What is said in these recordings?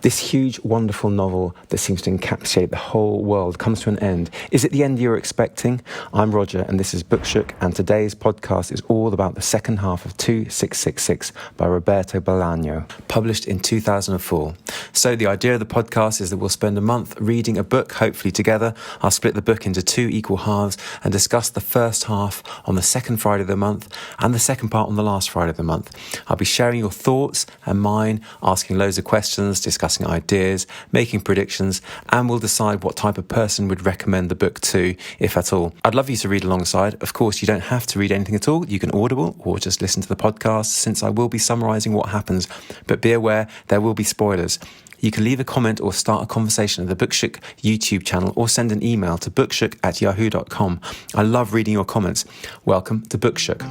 This huge, wonderful novel that seems to encapsulate the whole world comes to an end. Is it the end you were expecting? I'm Roger, and this is BookShook, and today's podcast is all about the second half of 2666 by Roberto Bolaño, published in 2004. So the idea of the podcast is that we'll spend a month reading a book, hopefully together. I'll split the book into two equal halves and discuss the first half on the second Friday of the month and the second part on the last Friday of the month. I'll be sharing your thoughts and mine, asking loads of questions, discussing ideas, making predictions, and we'll decide what type of person would recommend the book to, if at all. I'd love you to read alongside. Of course, you don't have to read anything at all. You can Audible or just listen to the podcast, since I will be summarising what happens, but be aware there will be spoilers. You can leave a comment or start a conversation at the BookShook YouTube channel or send an email to bookshook@yahoo.com. I love reading your comments. Welcome to BookShook.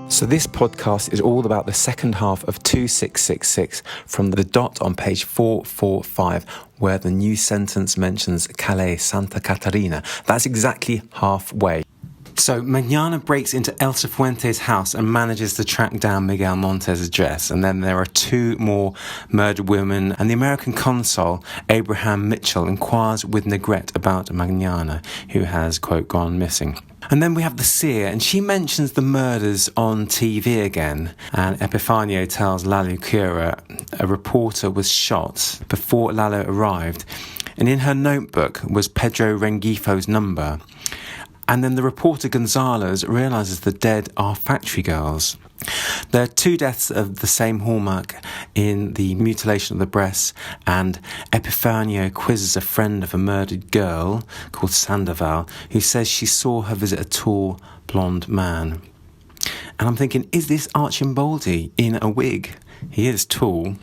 So this podcast is all about the second half of 2666 from the dot on page 445, where the new sentence mentions Calais Santa Catarina. That's exactly halfway. So Mañana breaks into El Cifuentes' house and manages to track down Miguel Montes' address. And then there are two more murdered women, and the American consul, Abraham Mitchell, inquires with Negrete about Mañana, who has, quote, gone missing. And then we have the seer, and she mentions the murders on TV again. And Epifanio tells Lalo Cura a reporter was shot before Lalo arrived. And in her notebook was Pedro Rengifo's number. And then the reporter Gonzalez realises the dead are factory girls. There are two deaths of the same hallmark in the mutilation of the breasts, and Epifanio quizzes a friend of a murdered girl called Sandoval, who says she saw her visit a tall, blonde man. And I'm thinking, is this Archimboldi in a wig? He is tall.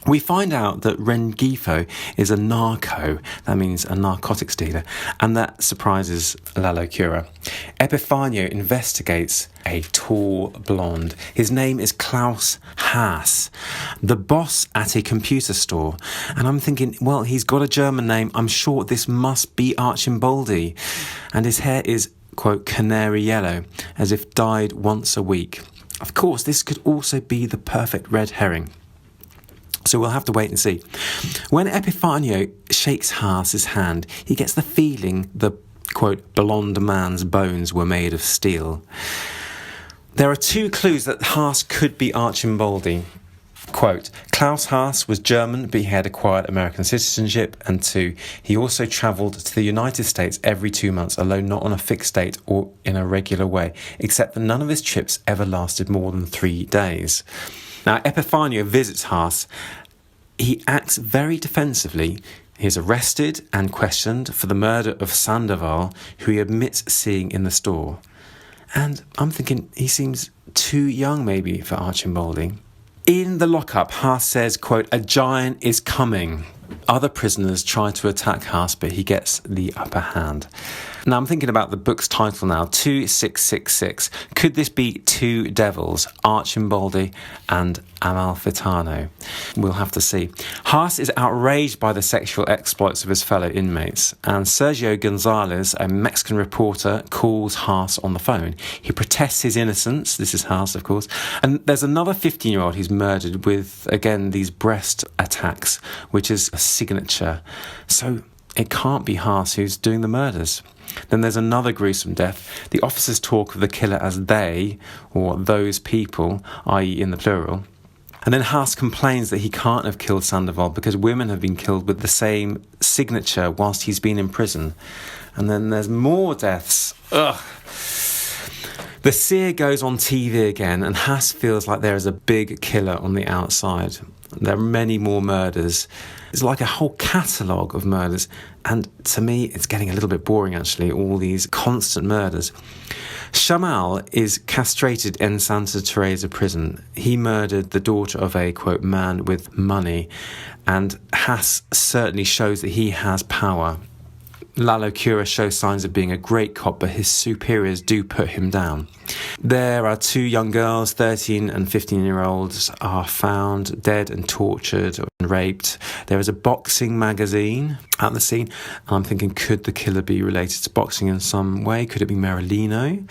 We find out that Rengifo is a narco, that means a narcotics dealer, and that surprises Lalo Cura. Epifanio investigates a tall blonde. His name is Klaus Haas, the boss at a computer store. And I'm thinking, well, he's got a German name. I'm sure this must be Archimboldi. And his hair is, quote, canary yellow, as if dyed once a week. Of course, this could also be the perfect red herring. So we'll have to wait and see. When Epifanio shakes Haas's hand, he gets the feeling the, quote, blonde man's bones were made of steel. There are two clues that Haas could be Archimboldi. Quote, Klaus Haas was German, but he had acquired American citizenship. And two, he also travelled to the United States every 2 months, although not on a fixed date or in a regular way, except that none of his trips ever lasted more than 3 days. Now, Epifanio visits Haas. He acts very defensively. He's arrested and questioned for the murder of Sandoval, who he admits seeing in the store. And I'm thinking he seems too young maybe for Archimboldi. In the lockup, Haas says, quote, a giant is coming. Other prisoners try to attack Haas, but he gets the upper hand. Now, I'm thinking about the book's title now, 2666. Could this be two devils, Archimboldi and Amalfitano? We'll have to see. Haas is outraged by the sexual exploits of his fellow inmates, and Sergio Gonzalez, a Mexican reporter, calls Haas on the phone. He protests his innocence. This is Haas, of course. And there's another 15-year-old who's murdered with, again, these breast attacks, which is a signature. So it can't be Haas who's doing the murders. Then there's another gruesome death. The officers talk of the killer as they, or those people, i.e. in the plural. And then Haas complains that he can't have killed Sandoval because women have been killed with the same signature whilst he's been in prison. And then there's more deaths. Ugh. The seer goes on TV again, and Haas feels like there is a big killer on the outside. There are many more murders. It's like a whole catalogue of murders. And to me, it's getting a little bit boring, actually, all these constant murders. Shamal is castrated in Santa Teresa prison. He murdered the daughter of a, quote, man with money. And Haas certainly shows that he has power. Lalo Cura shows signs of being a great cop, but his superiors do put him down. There are two young girls, 13 and 15-year-olds, are found dead and tortured and raped. There is a boxing magazine at the scene, and I'm thinking, could the killer be related to boxing in some way? Could it be Marilino?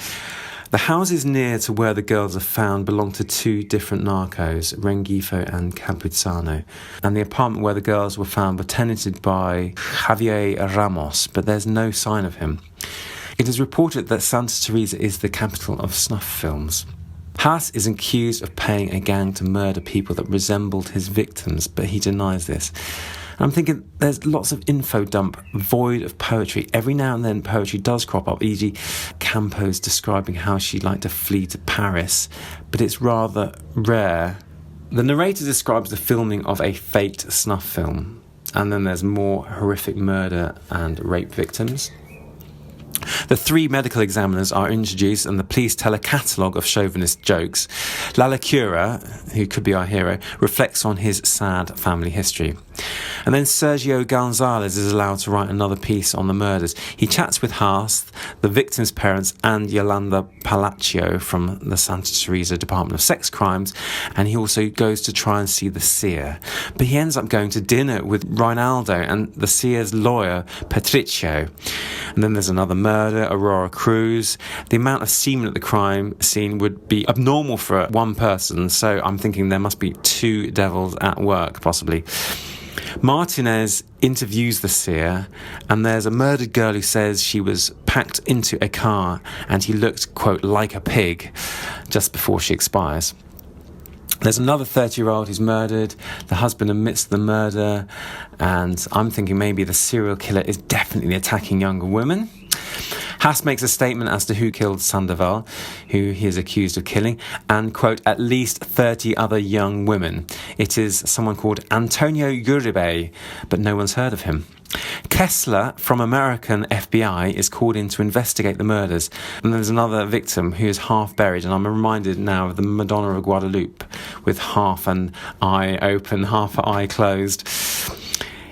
The houses near to where the girls are found belong to two different narcos, Rengifo and Campuzano. And the apartment where the girls were found were tenanted by Javier Ramos, but there's no sign of him. It is reported that Santa Teresa is the capital of snuff films. Haas is accused of paying a gang to murder people that resembled his victims, but he denies this. I'm thinking there's lots of info dump void of poetry. Every now and then poetry does crop up, e.g. Campo's describing how she'd like to flee to Paris, but it's rather rare. The narrator describes the filming of a faked snuff film, and then there's more horrific murder and rape victims. The three medical examiners are introduced and the police tell a catalogue of chauvinist jokes. Lala Cura, who could be our hero, reflects on his sad family history. And then Sergio Gonzalez is allowed to write another piece on the murders. He chats with Haas, the victims' parents, and Yolanda Palacio from the Santa Teresa Department of Sex Crimes, and he also goes to try and see the seer. But he ends up going to dinner with Reinaldo and the seer's lawyer, Patricio. And then there's another murder, Aurora Cruz. The amount of semen at the crime scene would be abnormal for one person, so I'm thinking there must be two devils at work, possibly. Martinez interviews the seer, and there's a murdered girl who says she was packed into a car and he looked, quote, like a pig just before she expires. There's another 30-year-old who's murdered. The husband admits the murder, and I'm thinking maybe the serial killer is definitely attacking younger women. Haas makes a statement as to who killed Sandoval, who he is accused of killing, and, quote, at least 30 other young women. It is someone called Antonio Uribe, but no one's heard of him. Kessler from American FBI is called in to investigate the murders, and there's another victim who is half buried, and I'm reminded now of the Madonna of Guadalupe with half an eye open, half an eye closed.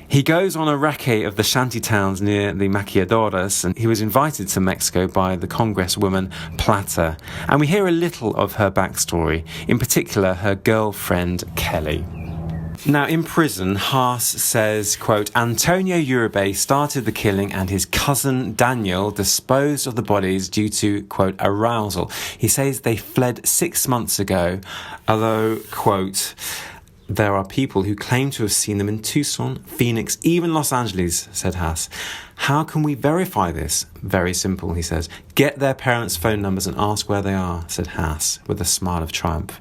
He goes on a recce of the shanty towns near the Maquiladoras, and he was invited to Mexico by the Congresswoman Plata, and we hear a little of her backstory, in particular her girlfriend Kelly. Now, in prison, Haas says, quote, Antonio Uribe started the killing and his cousin Daniel disposed of the bodies due to, quote, arousal. He says they fled 6 months ago, although, quote, there are people who claim to have seen them in Tucson, Phoenix, even Los Angeles, said Haas. How can we verify this? Very simple, he says. Get their parents' phone numbers and ask where they are, said Haas, with a smile of triumph.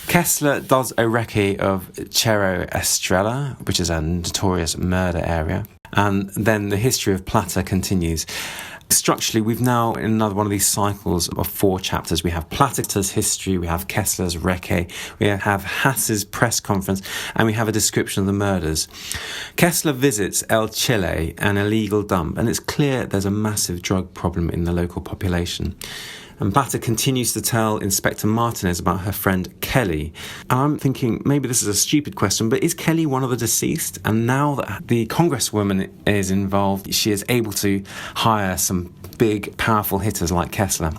Kessler does a recce of Cerro Estrella, which is a notorious murder area, and then the history of Plata continues. Structurally, we've now in another one of these cycles of 4 chapters. We have Plata's history, we have Kessler's recce, we have Haas's press conference, and we have a description of the murders. Kessler visits El Chile, an illegal dump, and it's clear there's a massive drug problem in the local population. And Plata continues to tell Inspector Martinez about her friend Kelly. And I'm thinking, maybe this is a stupid question, but is Kelly one of the deceased? And now that the Congresswoman is involved, she is able to hire some big, powerful hitters like Kessler.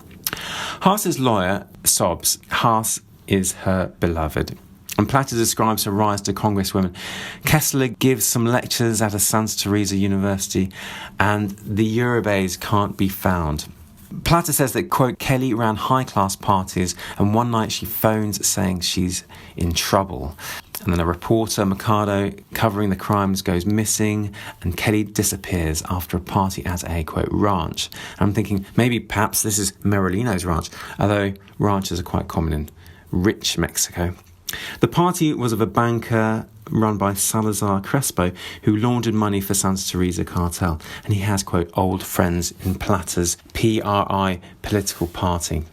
Haas's lawyer sobs. Haas is her beloved. And Plata describes her rise to Congresswoman. Kessler gives some lectures at a Santa Teresa University, and the Uribes can't be found. Plata says that, quote, Kelly ran high-class parties and one night she phones saying she's in trouble. And then a reporter, Mercado, covering the crimes goes missing and Kelly disappears after a party at a, quote, ranch. And I'm thinking perhaps this is Merolino's ranch, although ranches are quite common in rich Mexico. The party was of a banker run by Salazar Crespo, who laundered money for Santa Teresa cartel, and he has, quote, old friends in Plata's PRI political party.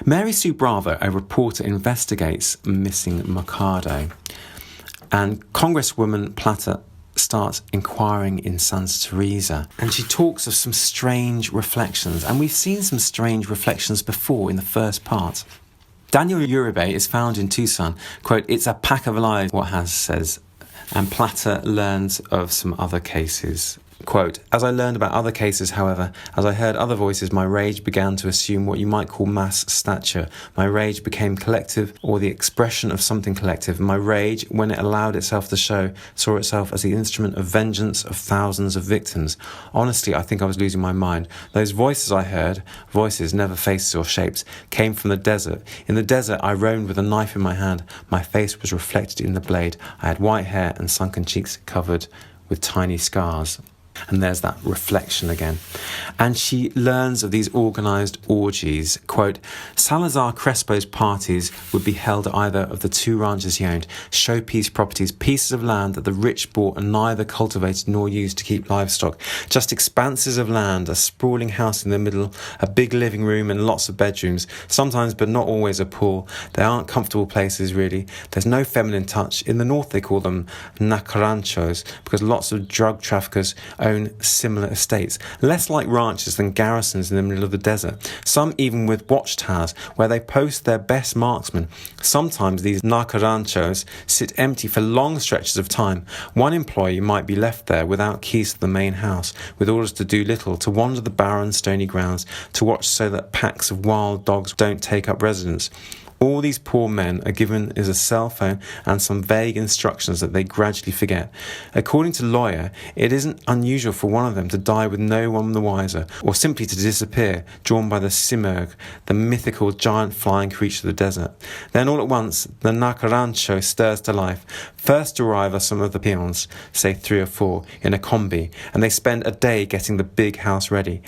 Mary Sue Bravo, a reporter, investigates missing Mercado, and Congresswoman Plata starts inquiring in Santa Teresa, and she talks of some strange reflections, and we've seen some strange reflections before in the first part. Daniel Uribe is found in Tucson. Quote, it's a pack of lies, what Haas says. And Plata learns of some other cases Quote, as I learned about other cases, however, as I heard other voices, my rage began to assume what you might call mass stature. My rage became collective, or the expression of something collective. My rage, when it allowed itself to show, saw itself as the instrument of vengeance of thousands of victims. Honestly, I think I was losing my mind. Those voices I heard, voices, never faces or shapes, came from the desert. In the desert, I roamed with a knife in my hand. My face was reflected in the blade. I had white hair and sunken cheeks covered with tiny scars. And there's that reflection again. And she learns of these organised orgies. Quote, Salazar Crespo's parties would be held at either of the two ranches he owned, showpiece properties, pieces of land that the rich bought and neither cultivated nor used to keep livestock. Just expanses of land, a sprawling house in the middle, a big living room and lots of bedrooms, sometimes but not always a pool. They aren't comfortable places really. There's no feminine touch. In the north they call them nacaranchos because lots of drug traffickers own similar estates, less like ranches than garrisons in the middle of the desert, some even with watchtowers where they post their best marksmen. Sometimes these nacaranchos sit empty for long stretches of time. One employee might be left there without keys to the main house, with orders to do little, to wander the barren, stony grounds, to watch so that packs of wild dogs don't take up residence. All these poor men are given is a cell phone and some vague instructions that they gradually forget. According to Lawyer, it isn't unusual for one of them to die with no one the wiser, or simply to disappear, drawn by the simurg, the mythical giant flying creature of the desert. Then all at once, the nacarancho stirs to life. First arrive are some of the peons, say 3 or 4, in a combi, and they spend a day getting the big house ready.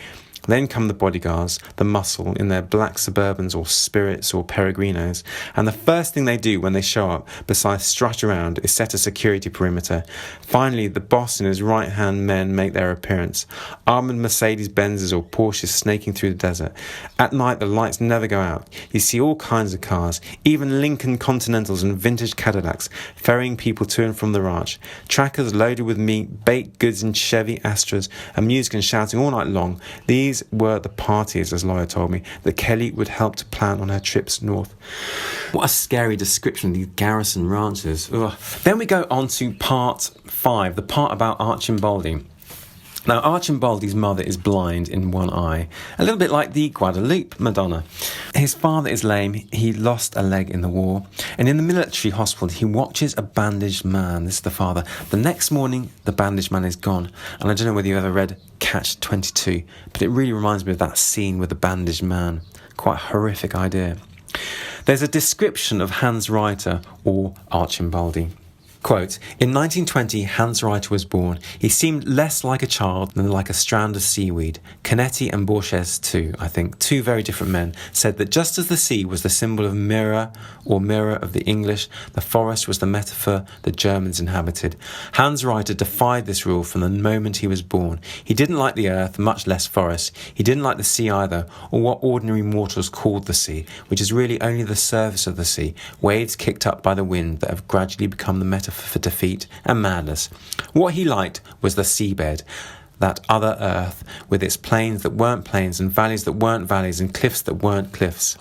Then come the bodyguards, the muscle, in their black Suburbans or Spirits or Peregrinos, and the first thing they do when they show up, besides strut around, is set a security perimeter. Finally, the boss and his right-hand men make their appearance, armoured Mercedes-Benzes or Porsches snaking through the desert. At night, the lights never go out. You see all kinds of cars, even Lincoln Continentals and vintage Cadillacs, ferrying people to and from the ranch. Trackers loaded with meat, baked goods in Chevy Astras, and music and shouting all night long. These were the parties, as Lawyer told me, that Kelly would help to plan on her trips north. What a scary description of these garrison ranches. Ugh. Then we go on to part 5, the part about Archimboldi. Now, Archimboldi's mother is blind in one eye, a little bit like the Guadalupe Madonna. His father is lame, he lost a leg in the war, and in the military hospital he watches a bandaged man. This is the father. The next morning, the bandaged man is gone, and I don't know whether you've ever read Pt2, but it really reminds me of that scene with the bandaged man. Quite a horrific idea. There's a description of Hans Reiter, or Archimboldi. Quote, in 1920, Hans Reiter was born. He seemed less like a child than like a strand of seaweed. Canetti and Borges too, I think, two very different men, said that just as the sea was the symbol of mirror of the English, the forest was the metaphor the Germans inhabited. Hans Reiter defied this rule from the moment he was born. He didn't like the earth, much less forests. He didn't like the sea either, or what ordinary mortals called the sea, which is really only the surface of the sea, waves kicked up by the wind that have gradually become the metaphor for defeat and madness. What he liked was the seabed, that other earth, with its plains that weren't plains and valleys that weren't valleys and cliffs that weren't cliffs.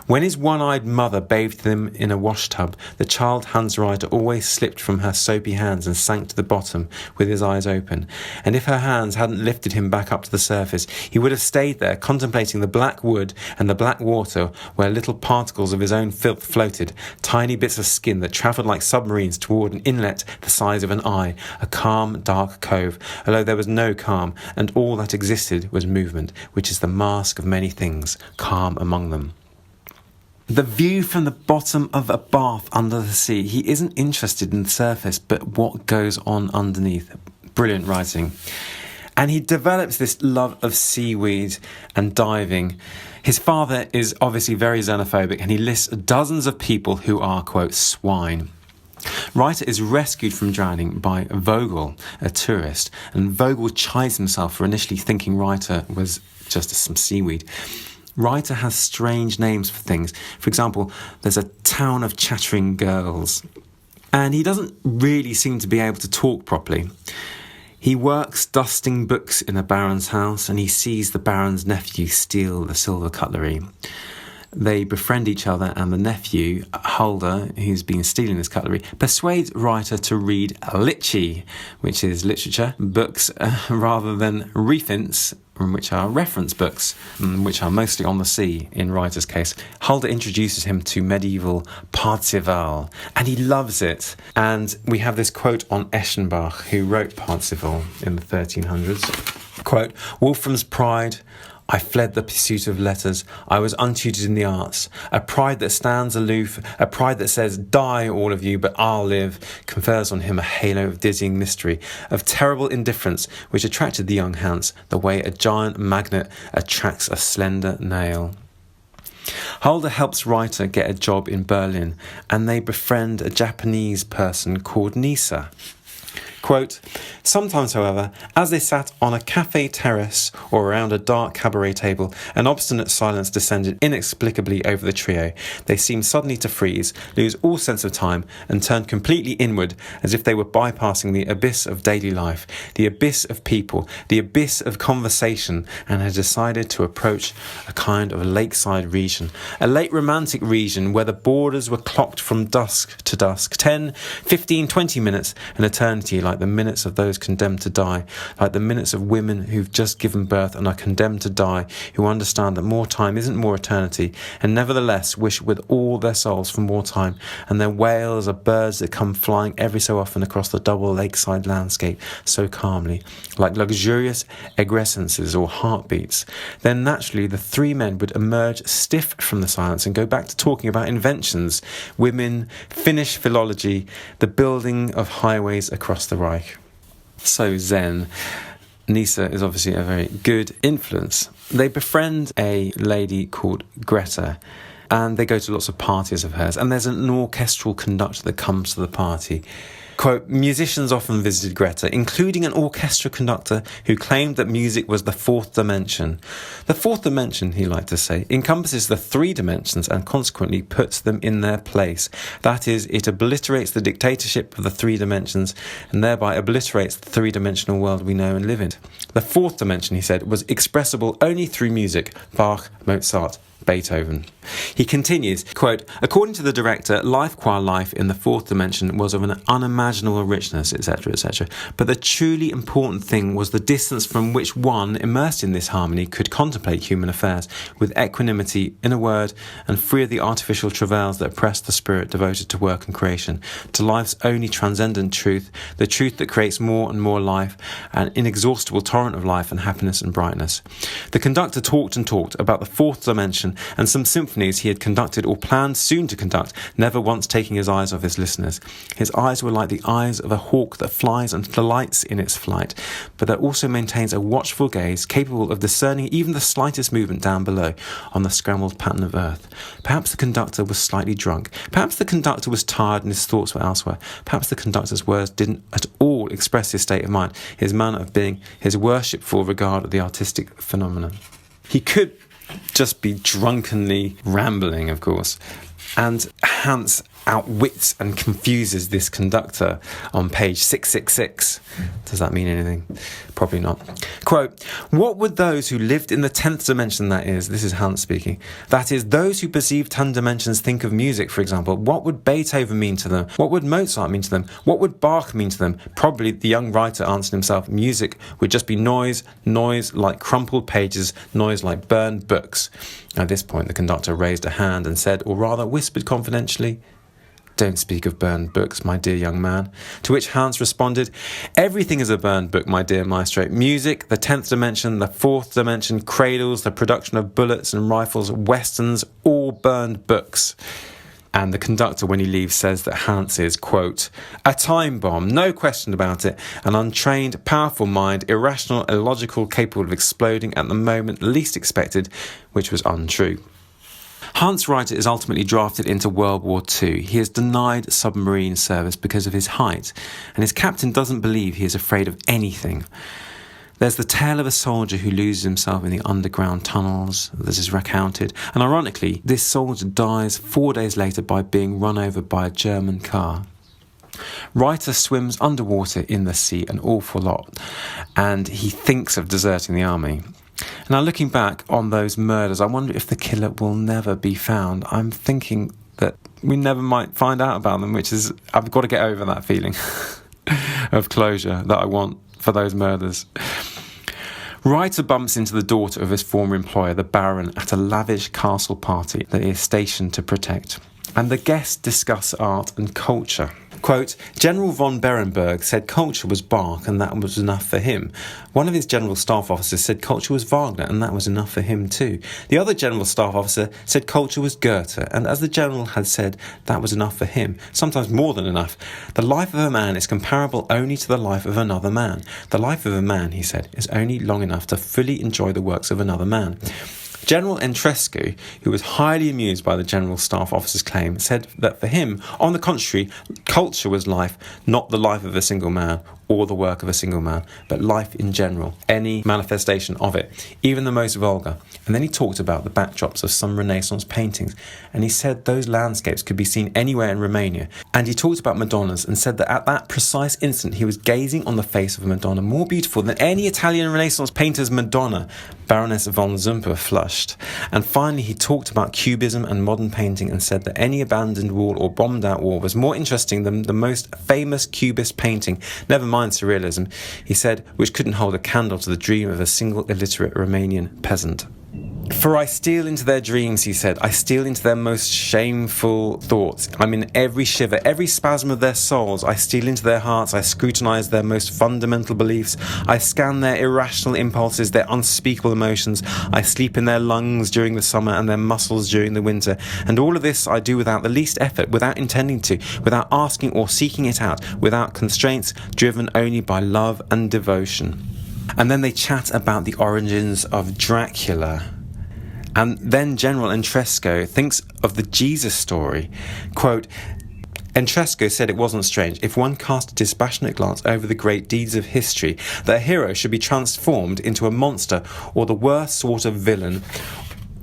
When his one-eyed mother bathed him in a washtub, the child Hans Reiter always slipped from her soapy hands and sank to the bottom with his eyes open. And if her hands hadn't lifted him back up to the surface, he would have stayed there contemplating the black wood and the black water where little particles of his own filth floated, tiny bits of skin that travelled like submarines toward an inlet the size of an eye, a calm, dark cove, although there was no calm, and all that existed was movement, which is the mask of many things, calm among them. The view from the bottom of a bath under the sea. He isn't interested in the surface, but what goes on underneath. Brilliant writing. And he develops this love of seaweed and diving. His father is obviously very xenophobic, and he lists dozens of people who are, quote, swine. Reiter is rescued from drowning by Vogel, a tourist, and Vogel chides himself for initially thinking Reiter was just some seaweed. Reiter has strange names for things. For example, there's a town of chattering girls. And he doesn't really seem to be able to talk properly. He works dusting books in a baron's house, and he sees the baron's nephew steal the silver cutlery. They befriend each other, and the nephew, Huldah, who's been stealing this cutlery, persuades Reiter to read Litchi, which is literature, books, rather than reference, which are reference books, which are mostly on the sea in Reiter's case. Huldah introduces him to medieval Parzival, and he loves it. And we have this quote on Eschenbach, who wrote Parzival in the 1300s. Quote, "Wolfram's pride, I fled the pursuit of letters. I was untutored in the arts. A pride that stands aloof, a pride that says, 'Die, all of you, but I'll live,' confers on him a halo of dizzying mystery, of terrible indifference, which attracted the young Hans the way a giant magnet attracts a slender nail." Huldah helps Reiter get a job in Berlin, and they befriend a Japanese person called Nisa. Quote, "Sometimes, however, as they sat on a cafe terrace or around a dark cabaret table, an obstinate silence descended inexplicably over the trio. They seemed suddenly to freeze, lose all sense of time, and turn completely inward, as if they were bypassing the abyss of daily life, the abyss of people, the abyss of conversation, and had decided to approach a kind of lakeside region, a late romantic region where the borders were clocked from dusk to dusk, 10, 15, 20 minutes, an eternity, like the minutes of those condemned to die, like the minutes of women who've just given birth and are condemned to die, who understand that more time isn't more eternity, and nevertheless wish with all their souls for more time, and their wails are birds that come flying every so often across the double lakeside landscape so calmly, like luxurious egrescences or heartbeats. Then naturally the three men would emerge stiff from the silence and go back to talking about inventions, women, Finnish philology, the building of highways across the Reich." So zen. Nisa is obviously a very good influence. They befriend a lady called Greta, and they go to lots of parties of hers, and there's an orchestral conductor that comes to the party. Quote, "Musicians often visited Greta, including an orchestra conductor who claimed that music was the fourth dimension. The fourth dimension," he liked to say, "encompasses the three dimensions and consequently puts them in their place. That is, it obliterates the dictatorship of the three dimensions and thereby obliterates the three-dimensional world we know and live in. The fourth dimension," he said, "was expressible only through music, Bach, Mozart, Beethoven." He continues, quote, "According to the director, life qua life in the fourth dimension was of an unimaginable richness, etc., etc. But the truly important thing was the distance from which one, immersed in this harmony, could contemplate human affairs with equanimity, in a word, and free of the artificial travails that oppressed the spirit devoted to work and creation, to life's only transcendent truth, the truth that creates more and more life, an inexhaustible torrent of life and happiness and brightness." The conductor talked and talked about the fourth dimension and some symphonies he had conducted or planned soon to conduct, never once taking his eyes off his listeners. His eyes were like the eyes of a hawk that flies and delights in its flight, but that also maintains a watchful gaze, capable of discerning even the slightest movement down below on the scrambled pattern of earth. Perhaps the conductor was slightly drunk. Perhaps the conductor was tired and his thoughts were elsewhere. Perhaps the conductor's words didn't at all express his state of mind, his manner of being, his worshipful regard of the artistic phenomenon. He could just be drunkenly rambling, of course. And Hans outwits and confuses this conductor on page 666. Does that mean anything? Probably not. Quote, "What would those who lived in the 10th dimension, that is," this is Hans speaking, "that is, those who perceive 10 dimensions think of music, for example, what would Beethoven mean to them? What would Mozart mean to them? What would Bach mean to them?" Probably the young writer answered himself, music would just be noise, noise like crumpled pages, noise like burned books. At this point, the conductor raised a hand and said, or rather whispered confidentially, "Don't speak of burned books, my dear young man." To which Hans responded, "Everything is a burned book, my dear maestro. Music, the 10th dimension, the 4th dimension, cradles, the production of bullets and rifles, westerns, all burned books." And the conductor, when he leaves, says that Hans is, quote, "a time bomb, no question about it, an untrained, powerful mind, irrational, illogical, capable of exploding at the moment least expected," which was untrue. Hans Reiter is ultimately drafted into World War II. He is denied submarine service because of his height, and his captain doesn't believe he is afraid of anything. There's the tale of a soldier who loses himself in the underground tunnels that is recounted, and ironically, this soldier dies 4 days later by being run over by a German car. Reiter swims underwater in the sea an awful lot, and he thinks of deserting the army. Now, looking back on those murders, I wonder if the killer will never be found. I'm thinking that we never might find out about them, which is, I've got to get over that feeling of closure that I want for those murders. Writer bumps into the daughter of his former employer, the Baron, at a lavish castle party that he is stationed to protect. And the guests discuss art and culture. Quote, General von Berenberg said culture was Bach and that was enough for him. One of his general staff officers said culture was Wagner and that was enough for him too. The other general staff officer said culture was Goethe, and as the general had said, that was enough for him, sometimes more than enough. The life of a man is comparable only to the life of another man. The life of a man, he said, is only long enough to fully enjoy the works of another man. General Entrescu, who was highly amused by the General Staff Officer's claim, said that for him, on the contrary, culture was life, not the life of a single man or the work of a single man, but life in general, any manifestation of it, even the most vulgar. And then he talked about the backdrops of some Renaissance paintings, and he said those landscapes could be seen anywhere in Romania. And he talked about Madonnas and said that at that precise instant he was gazing on the face of a Madonna more beautiful than any Italian Renaissance painter's Madonna. Baroness von Zumper flushed. And finally he talked about cubism and modern painting and said that any abandoned wall or bombed out wall was more interesting than the most famous cubist painting, never mind surrealism, he said, which couldn't hold a candle to the dream of a single illiterate Romanian peasant. For I steal into their dreams, he said. I steal into their most shameful thoughts. I'm in every shiver, every spasm of their souls. I steal into their hearts. I scrutinize their most fundamental beliefs. I scan their irrational impulses, their unspeakable emotions. I sleep in their lungs during the summer and their muscles during the winter. And all of this I do without the least effort, without intending to, without asking or seeking it out, without constraints, driven only by love and devotion. And then they chat about the origins of Dracula. And then General Entrescu thinks of the Jesus story. Quote, Entrescu said it wasn't strange, if one cast a dispassionate glance over the great deeds of history, that a hero should be transformed into a monster or the worst sort of villain,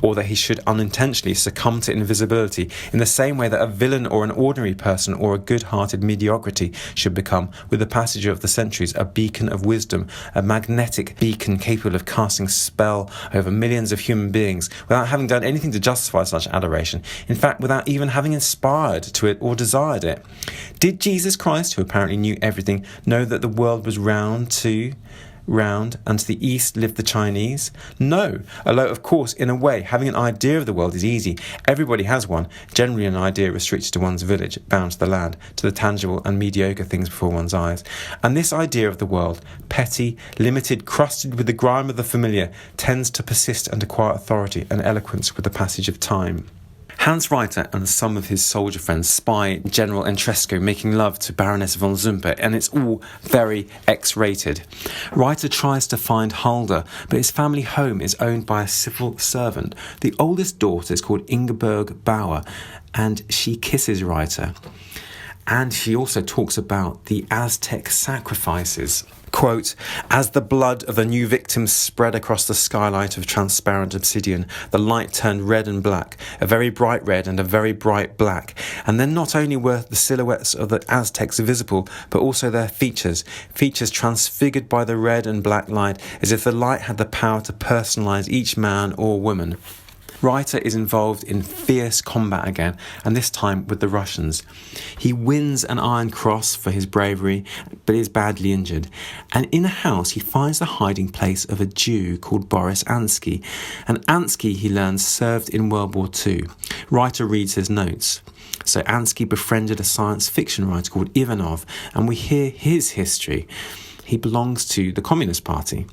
or that he should unintentionally succumb to invisibility, in the same way that a villain or an ordinary person or a good-hearted mediocrity should become, with the passage of the centuries, a beacon of wisdom, a magnetic beacon capable of casting spell over millions of human beings, without having done anything to justify such adoration, in fact, without even having inspired to it or desired it. Did Jesus Christ, who apparently knew everything, know that the world was round, and to the east lived the Chinese? No, although of course in a way having an idea of the world is easy. Everybody has one, generally an idea restricted to one's village, bound to the land, to the tangible and mediocre things before one's eyes. And this idea of the world, petty, limited, crusted with the grime of the familiar, tends to persist and acquire authority and eloquence with the passage of time. Hans Reiter and some of his soldier friends spy General Entrescu making love to Baroness von Zumper, and it's all very X-rated. Reiter tries to find Hulda, but his family home is owned by a civil servant. The oldest daughter is called Ingeborg Bauer, and she kisses Reiter. And she also talks about the Aztec sacrifices. Quote, as the blood of the new victims spread across the skylight of transparent obsidian, the light turned red and black, a very bright red and a very bright black. And then not only were the silhouettes of the Aztecs visible, but also their features transfigured by the red and black light, as if the light had the power to personalize each man or woman. Reiter is involved in fierce combat again, and this time with the Russians. He wins an Iron Cross for his bravery, but is badly injured. And in a house, he finds the hiding place of a Jew called Boris Ansky. And Ansky, he learns, served in World War II. Reiter reads his notes. So Ansky befriended a science fiction writer called Ivanov, and we hear his history. He belongs to the Communist Party.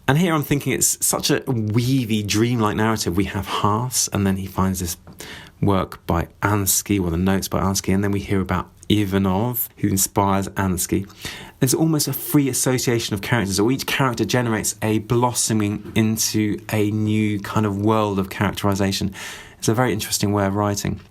And here I'm thinking it's such a weavy, dreamlike narrative. We have Haas, and then he finds this work by Ansky, or the notes by Ansky, and then we hear about Ivanov, who inspires Ansky. There's almost a free association of characters, or each character generates a blossoming into a new kind of world of characterization. It's a very interesting way of writing.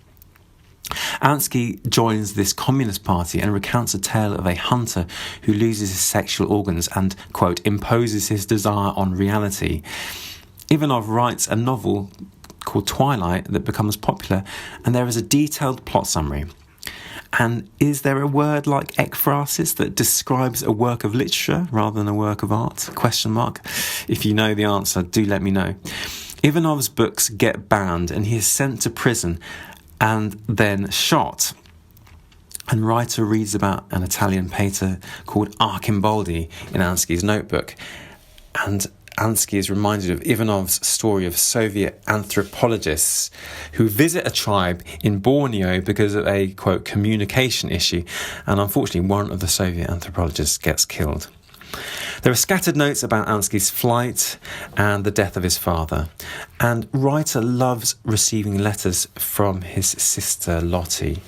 Ansky joins this Communist Party and recounts a tale of a hunter who loses his sexual organs and, quote, imposes his desire on reality. Ivanov writes a novel called Twilight that becomes popular, and there is a detailed plot summary. And is there a word like ekphrasis that describes a work of literature rather than a work of art? Question mark. If you know the answer, do let me know. Ivanov's books get banned and he is sent to prison and then shot. And writer reads about an Italian painter called Arcimboldi in Ansky's notebook. And Ansky is reminded of Ivanov's story of Soviet anthropologists who visit a tribe in Borneo because of a, quote, communication issue. And unfortunately, one of the Soviet anthropologists gets killed. There are scattered notes about Ansky's flight and the death of his father. And writer loves receiving letters from his sister Lottie.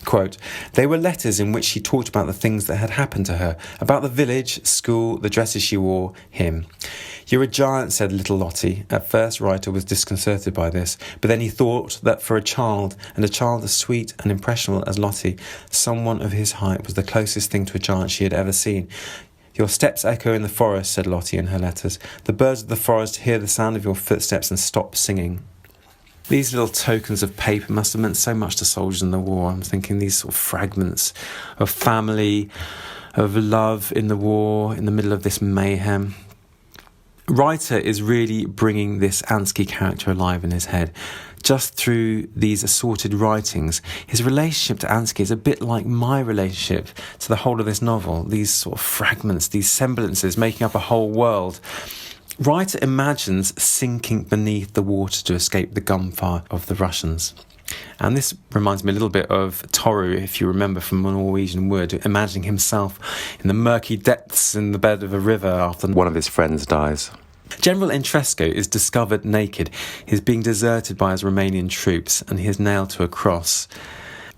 Quote, they were letters in which she talked about the things that had happened to her, about the village, school, the dresses she wore, him. You're a giant, said little Lottie. At first, writer was disconcerted by this, but then he thought that for a child, and a child as sweet and impressionable as Lottie, someone of his height was the closest thing to a giant she had ever seen. Your steps echo in the forest, said Lottie in her letters. The birds of the forest hear the sound of your footsteps and stop singing. These little tokens of paper must have meant so much to soldiers in the war. I'm thinking these sort of fragments of family, of love in the war, in the middle of this mayhem. Writer is really bringing this Ansky character alive in his head. Just through these assorted writings, his relationship to Ansky is a bit like my relationship to the whole of this novel. These sort of fragments, these semblances making up a whole world. Writer imagines sinking beneath the water to escape the gunfire of the Russians. And this reminds me a little bit of Toru, if you remember from Norwegian Wood, imagining himself in the murky depths in the bed of a river after one of his friends dies. General Entresco is discovered naked. He's being deserted by his Romanian troops and he is nailed to a cross.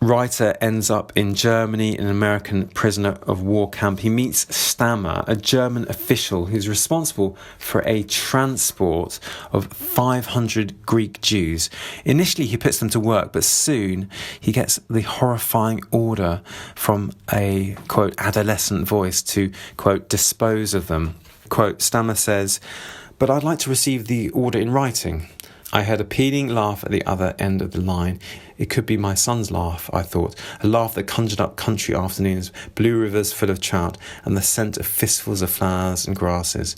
Writer ends up in Germany in an American prisoner of war camp. He meets Stammer, a German official who's responsible for a transport of 500 Greek Jews. Initially, he puts them to work, but soon he gets the horrifying order from a, quote, adolescent voice to, quote, dispose of them. Quote, Stammer says, but I'd like to receive the order in writing. I heard a pealing laugh at the other end of the line. It could be my son's laugh, I thought, a laugh that conjured up country afternoons, blue rivers full of trout, and the scent of fistfuls of flowers and grasses.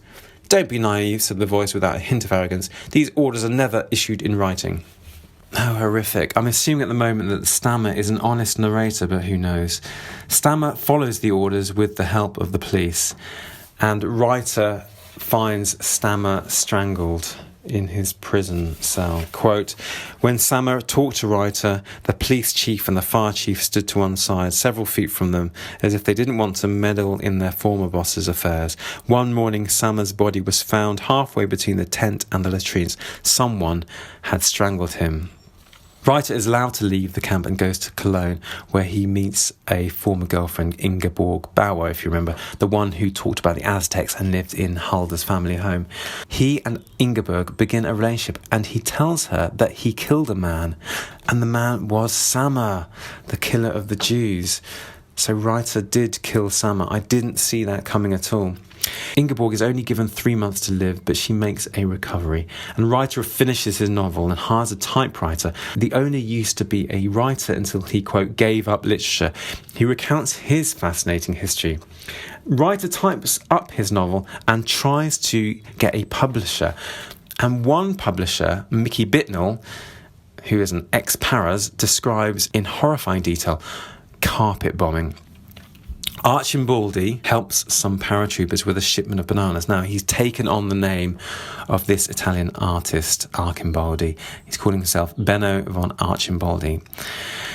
Don't be naive, said the voice without a hint of arrogance. These orders are never issued in writing. How horrific. I'm assuming at the moment that Stammer is an honest narrator, but who knows? Stammer follows the orders with the help of the police, and writer finds Stammer strangled in his prison cell. Quote, when Stammer talked to writer, the police chief and the fire chief stood to one side, several feet from them, as if they didn't want to meddle in their former boss's affairs. One morning, Stammer's body was found halfway between the tent and the latrines. Someone had strangled him. Writer is allowed to leave the camp and goes to Cologne, where he meets a former girlfriend, Ingeborg Bauer, if you remember, the one who talked about the Aztecs and lived in Halder's family home. He and Ingeborg begin a relationship, and he tells her that he killed a man, and the man was Stammer, the killer of the Jews. So Writer did kill Stammer. I didn't see that coming at all. Ingeborg is only given 3 months to live, but she makes a recovery. And Writer finishes his novel and hires a typewriter. The owner used to be a writer until he, quote, gave up literature. He recounts his fascinating history. Writer types up his novel and tries to get a publisher. And one publisher, Mickey Bittnell, who is an ex-Paras, describes in horrifying detail carpet bombing. Arcimboldi helps some paratroopers with a shipment of bananas. Now, he's taken on the name of this Italian artist, Arcimboldi. He's calling himself Benno von Arcimboldi.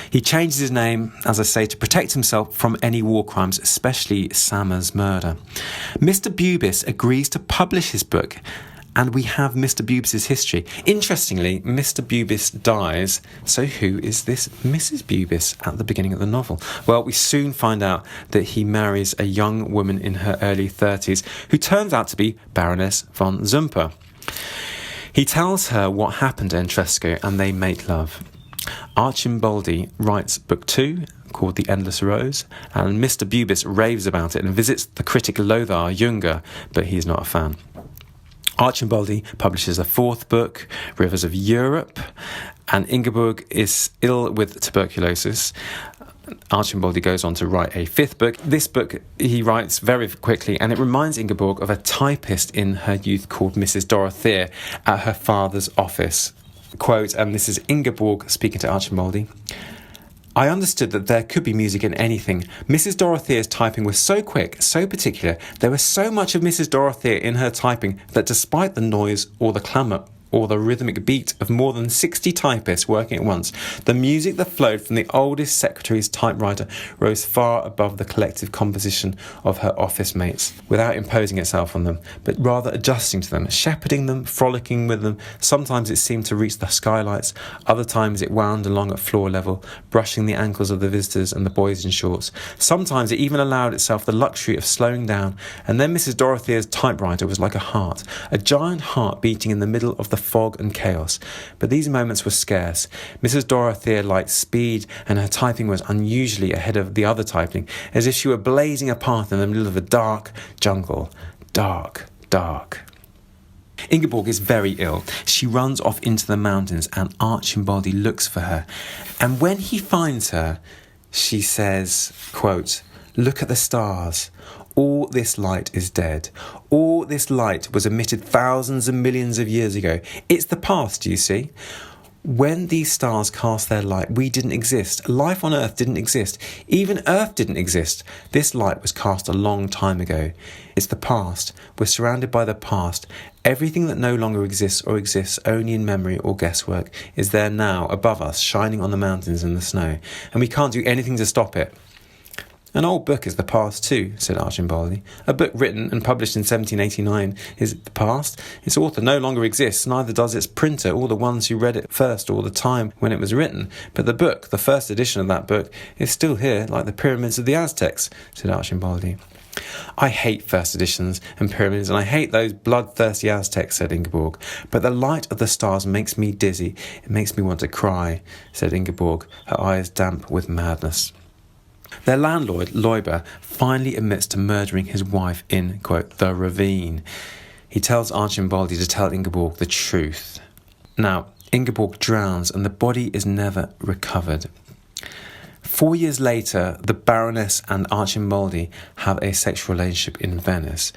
He changes his name, as I say, to protect himself from any war crimes, especially Stammer's murder. Mr. Bubis agrees to publish his book, and we have Mr. Bubis' history. Interestingly, Mr. Bubis dies, so who is this Mrs. Bubis at the beginning of the novel? Well, we soon find out that he marries a young woman in her early 30s who turns out to be Baroness von Zumper. He tells her what happened to Entresco and they make love. Arcimboldi writes book 2, called The Endless Rose, and Mr. Bubis raves about it and visits the critic Lothar Junger, but he's not a fan. Arcimboldi publishes a 4th book, Rivers of Europe, and Ingeborg is ill with tuberculosis. Archimboldi goes on to write a fifth book. This book he writes very quickly, and it reminds Ingeborg of a typist in her youth called Mrs. Dorothea at her father's office. Quote, and this is Ingeborg speaking to Archimboldi. I understood that there could be music in anything. Mrs. Dorothea's typing was so quick, so particular. There was so much of Mrs. Dorothea in her typing that despite the noise or the clamour or the rhythmic beat of more than 60 typists working at once, the music that flowed from the oldest secretary's typewriter rose far above the collective composition of her office mates, without imposing itself on them, but rather adjusting to them, shepherding them, frolicking with them. Sometimes it seemed to reach the skylights, other times it wound along at floor level, brushing the ankles of the visitors and the boys in shorts. Sometimes it even allowed itself the luxury of slowing down, and then Mrs. Dorothea's typewriter was like a heart, a giant heart beating in the middle of the fog and chaos. But these moments were scarce. Mrs. Dorothea liked speed, and her typing was unusually ahead of the other typing, as if she were blazing a path in the middle of a dark jungle. Dark, dark. Ingeborg is very ill. She runs off into the mountains, and Archimboldi looks for her. And when he finds her, she says, quote, "Look at the stars. All this light is dead. All this light was emitted thousands and millions of years ago. It's the past, you see. When these stars cast their light, we didn't exist. Life on Earth didn't exist. Even Earth didn't exist. This light was cast a long time ago. It's the past. We're surrounded by the past. Everything that no longer exists or exists only in memory or guesswork is there now, above us, shining on the mountains and the snow. And we can't do anything to stop it." "An old book is the past too," said Archimboldi. "A book written and published in 1789 is the past. Its author no longer exists, neither does its printer or the ones who read it first or the time when it was written. But the book, the first edition of that book, is still here, like the pyramids of the Aztecs," said Archimboldi. "I hate first editions and pyramids, and I hate those bloodthirsty Aztecs," said Ingeborg. "But the light of the stars makes me dizzy. It makes me want to cry," said Ingeborg, her eyes damp with madness. Their landlord, Leuber, finally admits to murdering his wife in, quote, the ravine. He tells Archimboldi to tell Ingeborg the truth. Now, Ingeborg drowns and the body is never recovered. 4 years later, the Baroness and Archimboldi have a sexual relationship in Venice.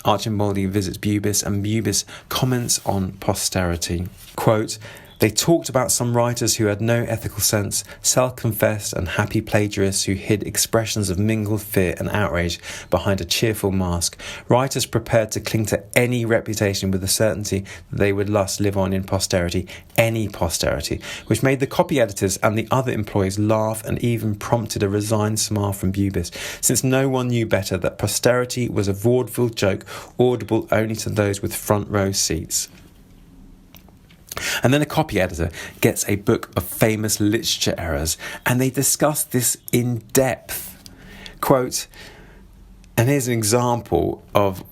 Archimboldi visits Bubis, and Bubis comments on posterity. Quote, "They talked about some writers who had no ethical sense, self-confessed and happy plagiarists who hid expressions of mingled fear and outrage behind a cheerful mask, writers prepared to cling to any reputation with the certainty that they would thus live on in posterity, any posterity, which made the copy editors and the other employees laugh and even prompted a resigned smile from Bubis, since no one knew better that posterity was a vaudeville joke audible only to those with front row seats." And then a copy editor gets a book of famous literature errors, and they discuss this in depth. Quote, and here's an example of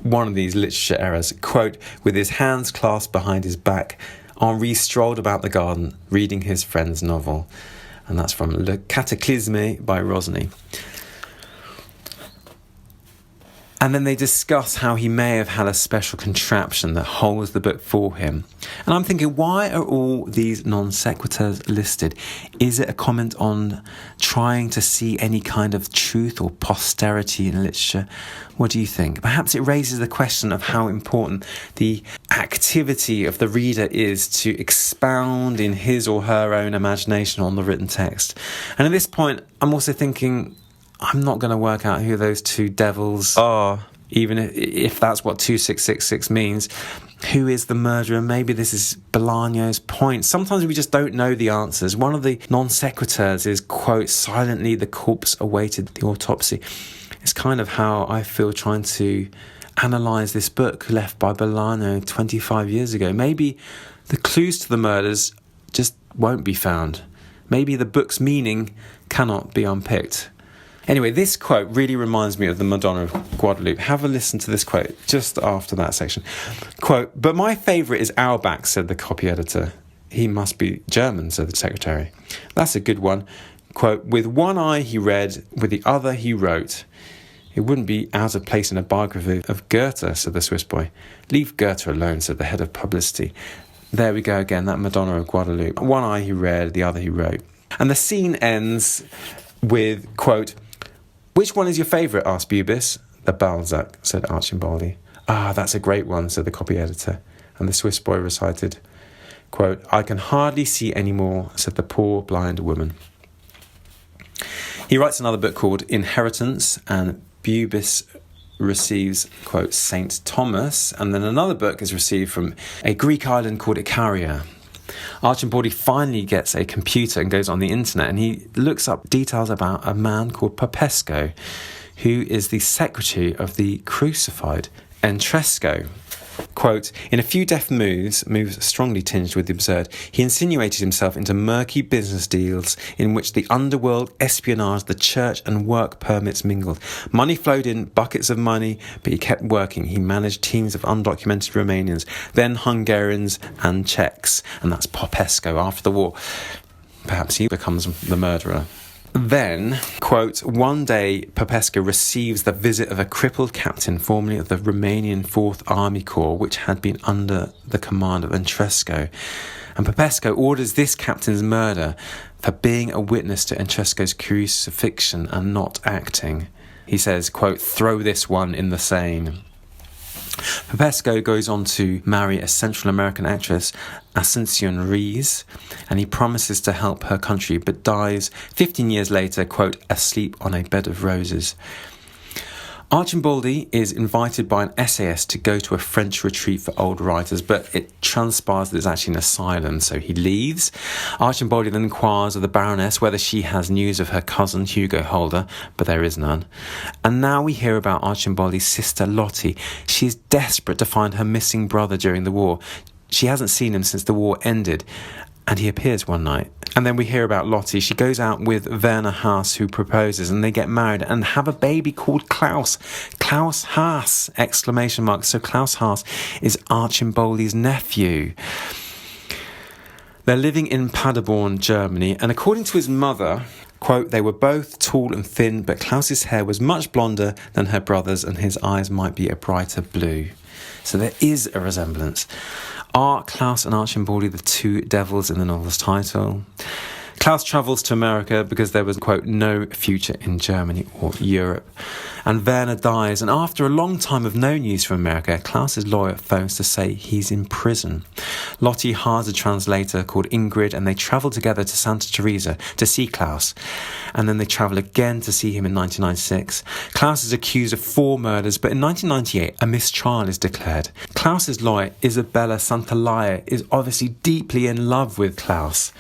one of these literature errors. Quote, "With his hands clasped behind his back, Henri strolled about the garden, reading his friend's novel." And that's from Le Cataclysme by Rosny. And then they discuss how he may have had a special contraption that holds the book for him. And I'm thinking, why are all these non sequiturs listed? Is it a comment on trying to see any kind of truth or posterity in literature? What do you think? Perhaps it raises the question of how important the activity of the reader is to expound in his or her own imagination on the written text. And at this point, I'm also thinking, I'm not going to work out who those two devils are, even if that's what 2666 means. Who is the murderer? Maybe this is Bolaño's point. Sometimes we just don't know the answers. One of the non sequiturs is, quote, "Silently the corpse awaited the autopsy." It's kind of how I feel trying to analyse this book left by Bolaño 25 years ago. Maybe the clues to the murders just won't be found. Maybe the book's meaning cannot be unpicked. Anyway, this quote really reminds me of the Madonna of Guadalupe. Have a listen to this quote just after that section. Quote, "But my favourite is Auerbach," said the copy editor. "He must be German," said the secretary. "That's a good one." Quote, "With one eye he read, with the other he wrote." "It wouldn't be out of place in a biography of Goethe," said the Swiss boy. "Leave Goethe alone," said the head of publicity. There we go again, that Madonna of Guadalupe. One eye he read, the other he wrote. And the scene ends with, quote, "Which one is your favourite?" asked Bubis. "The Balzac," said Archimboldi. "Ah, that's a great one," said the copy editor. And the Swiss boy recited, quote, "I can hardly see any more," said the poor blind woman. He writes another book called Inheritance, and Bubis receives, quote, Saint Thomas, and then another book is received from a Greek island called Icaria. Archimboldi finally gets a computer and goes on the internet, and he looks up details about a man called Popesco, who is the secretary of the crucified Entresco. Quote, "In a few deft moves strongly tinged with the absurd, he insinuated himself into murky business deals in which the underworld, espionage, the church and work permits mingled. Money flowed in, buckets of money, but he kept working. He managed teams of undocumented Romanians, then Hungarians and Czechs." And that's Popesco after the war. Perhaps he becomes the murderer. Then, quote, "One day Popesco receives the visit of a crippled captain formerly of the Romanian 4th Army Corps, which had been under the command of Entresco. And Popesco orders this captain's murder for being a witness to Entresco's crucifixion and not acting. He says, quote, "Throw this one in the Seine." Popesco goes on to marry a Central American actress, Asuncion Rees, and he promises to help her country, but dies 15 years later, quote, "asleep on a bed of roses." Archimboldi is invited by an essayist to go to a French retreat for old writers, but it transpires that it's actually an asylum, so he leaves. Archimboldi then inquires of the Baroness whether she has news of her cousin Hugo Holder, but there is none. And now we hear about Archimboldi's sister Lottie. She is desperate to find her missing brother during the war. She hasn't seen him since the war ended, and he appears one night. And then we hear about Lottie. She goes out with Werner Haas, who proposes, and they get married and have a baby called Klaus. Klaus Haas! Exclamation mark. So Klaus Haas is Archimboldi's nephew. They're living in Paderborn, Germany, and according to his mother, quote, "They were both tall and thin, but Klaus's hair was much blonder than her brother's, and his eyes might be a brighter blue." So there is a resemblance. Are Klaus and Archimboldi the two devils in the novel's title? Klaus travels to America because there was, quote, "no future in Germany or Europe." And Werner dies, and after a long time of no news from America, Klaus's lawyer phones to say he's in prison. Lottie hires a translator called Ingrid, and they travel together to Santa Teresa to see Klaus. And then they travel again to see him in 1996. Klaus is accused of 4 murders, but in 1998, a mistrial is declared. Klaus's lawyer, Isabella Santalaia, is obviously deeply in love with Klaus.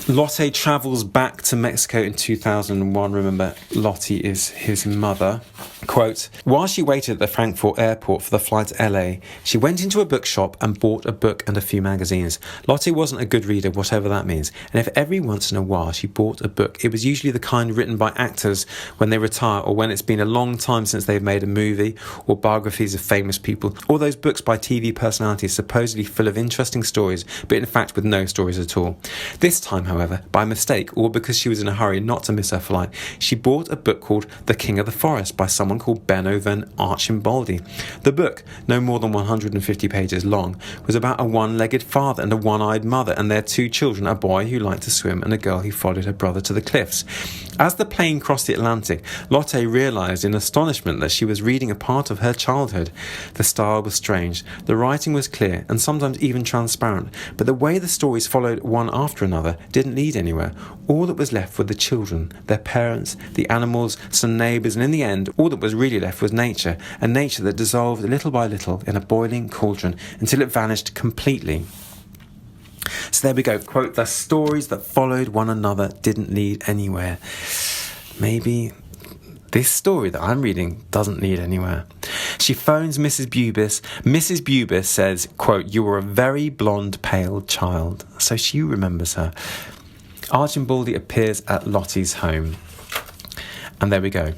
Lotte travels back to Mexico in 2001. Remember, Lottie is his mother. Quote, "While she waited at the Frankfurt airport for the flight to LA, she went into a bookshop and bought a book and a few magazines. Lotte wasn't a good reader, whatever that means. And if every once in a while she bought a book, it was usually the kind written by actors when they retire or when it's been a long time since they've made a movie, or biographies of famous people, or those books by TV personalities supposedly full of interesting stories, but in fact with no stories at all. This time, however, by mistake, or because she was in a hurry not to miss her flight, she bought a book called The King of the Forest by someone called Benno van Archimboldi. The book, no more than 150 pages long, was about a one-legged father and a one-eyed mother and their 2 children, a boy who liked to swim and a girl who followed her brother to the cliffs. As the plane crossed the Atlantic, Lotte realised in astonishment that she was reading a part of her childhood. The style was strange, the writing was clear and sometimes even transparent, but the way the stories followed one after another didn't lead anywhere. All that was left were the children, their parents, the animals, some neighbours, and in the end, all that was really left was nature, a nature that dissolved little by little in a boiling cauldron until it vanished completely. So there we go. Quote, "The stories that followed one another didn't lead anywhere." Maybe this story that I'm reading doesn't lead anywhere. She phones Mrs. Bubis. Mrs. Bubis says, quote, "You were a very blonde, pale child." So she remembers her. Archimboldi appears at Lottie's home. And there we go.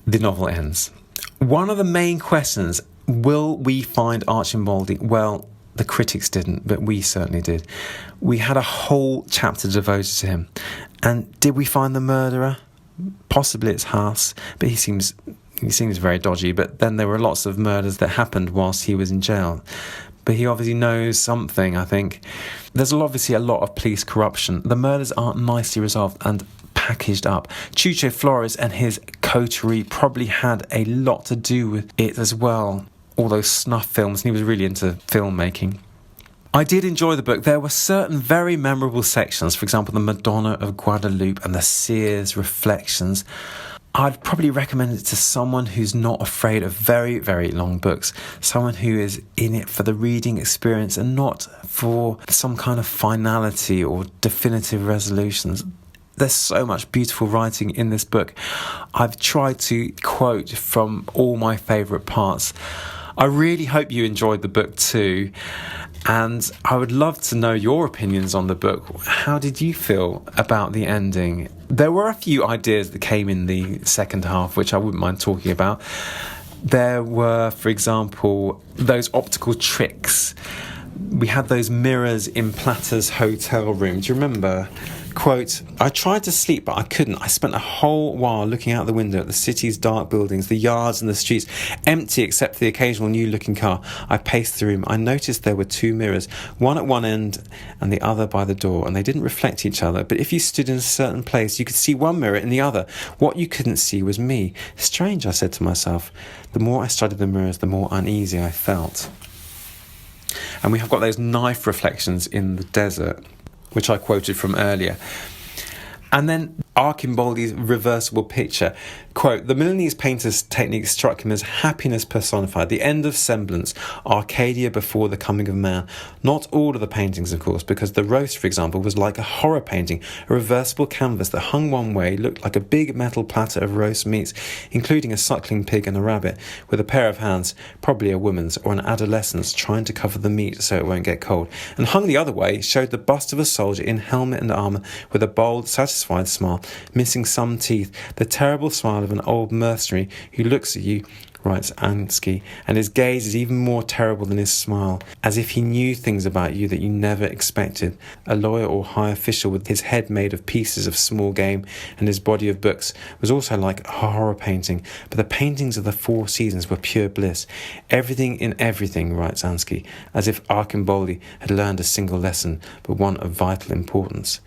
The novel ends. One of the main questions, will we find Archimboldi? Well, the critics didn't, but we certainly did. We had a whole chapter devoted to him. And did we find the murderer? Possibly it's Haas, but he seems very dodgy. But then there were lots of murders that happened whilst he was in jail. but he obviously knows something, I think. There's obviously a lot of police corruption. The murders aren't nicely resolved and packaged up. Chucho Flores and his coterie probably had a lot to do with it as well. All those snuff films, and he was really into filmmaking. I did enjoy the book. There were certain very memorable sections, for example, the Madonna of Guadalupe and the Sears Reflections. I'd probably recommend it to someone who's not afraid of very, very long books, someone who is in it for the reading experience and not for some kind of finality or definitive resolutions. There's so much beautiful writing in this book. I've tried to quote from all my favourite parts. I really hope you enjoyed the book too. And I would love to know your opinions on the book. How did you feel about the ending? There were a few ideas that came in the second half, which I wouldn't mind talking about. There were, for example, those optical tricks. We had those mirrors in Platter's hotel room. Do you remember? Quote, I tried to sleep, but I couldn't. I spent a whole while looking out the window at the city's dark buildings, the yards and the streets, empty except for the occasional new-looking car. I paced the room. I noticed there were two mirrors, one at one end and the other by the door, and they didn't reflect each other. But if you stood in a certain place, you could see one mirror in the other. What you couldn't see was me. Strange, I said to myself. The more I studied the mirrors, the more uneasy I felt. And we have got those knife reflections in the desert, which I quoted from earlier. And then Archimboldi's reversible picture. Quote, the Milanese painter's technique struck him as happiness personified, the end of semblance, Arcadia before the coming of man. Not all of the paintings, of course, because the roast, for example, was like a horror painting, a reversible canvas that hung one way, looked like a big metal platter of roast meats, including a suckling pig and a rabbit, with a pair of hands, probably a woman's or an adolescent's, trying to cover the meat so it won't get cold. And hung the other way, showed the bust of a soldier in helmet and armour, with a bold, satisfied smile, missing some teeth, the terrible smile of an old mercenary who looks at you, writes Ansky, and his gaze is even more terrible than his smile, as if he knew things about you that you never expected. A lawyer or high official with his head made of pieces of small game and his body of books was also like a horror painting, but the paintings of the four seasons were pure bliss. Everything in everything, writes Ansky, as if Archimboldi had learned a single lesson, but one of vital importance.